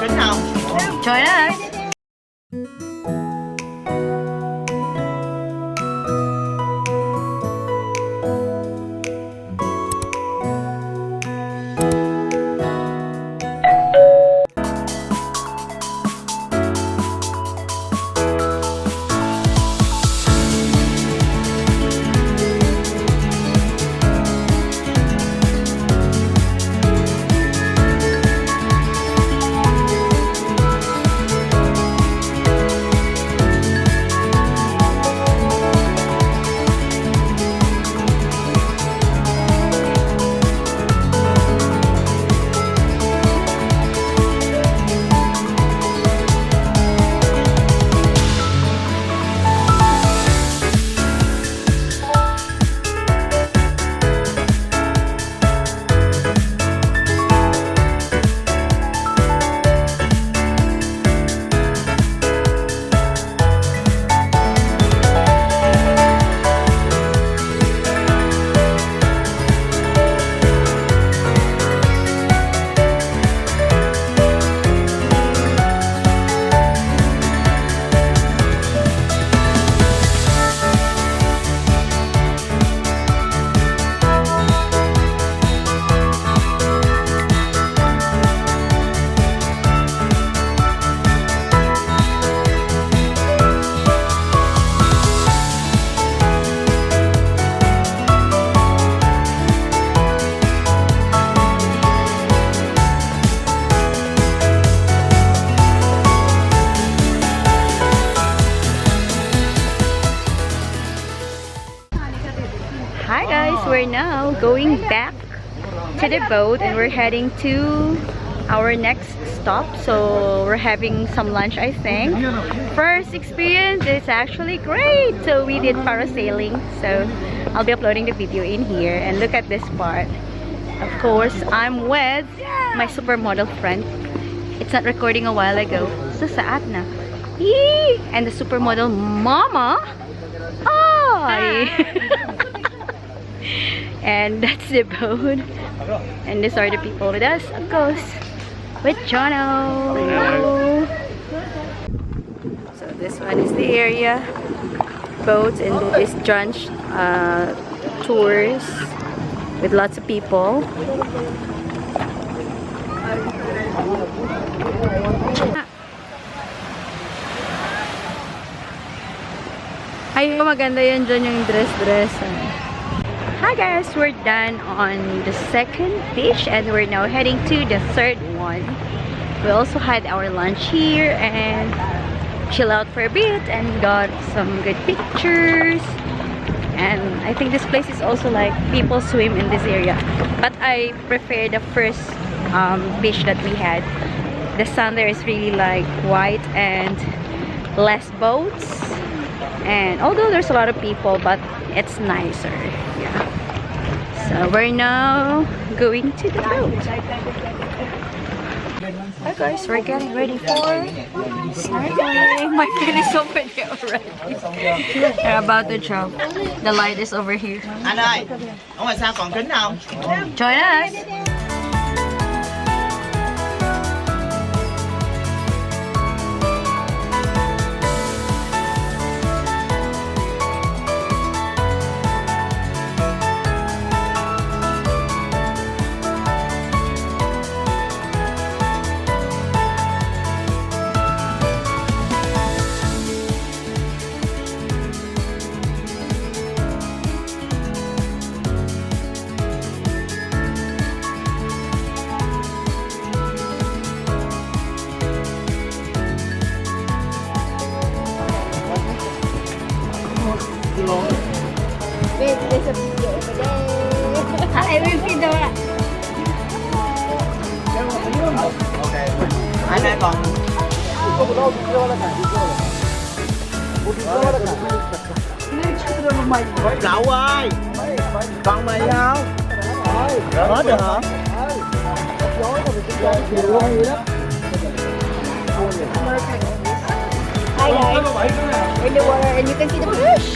kính không? Join us. Hi guys, we're now going back to the boat and we're heading to our next stop. So we're having some lunch, I think. First experience is actually great. So we did parasailing. So I'll be uploading the video in here. And look at this part. Of course, I'm with my supermodel friend. It's not recording a while ago. So saat na. Yee! And the supermodel mama. Hi! And that's the boat. And these are the people with us, of course. With Jono. So this one is the area. Boats and this brunch tours with lots of people. Ay, maganda yan dyan yung dress. Hi guys, we're done on the second beach and we're now heading to the third one. We also had our lunch here and chill out for a bit and got some good pictures. And I think this place is also like people swim in this area. But I prefer the first beach that we had. The sun there is really like white and less boats. And although there's a lot of people, but it's nicer. Yeah. So we're now going to the boat. Hi guys, we're getting ready for snorkeling. My friend is over there already. They're about to jump. The light is over here. Anh ơi, ở ngoài xa còn kính không? Join us. Wait, there's a video over there. I will see the... Anh ơi còn Đậu ơi, còn mì không? Hết rồi hả? Hi guys, we're in the water and you can see the fish.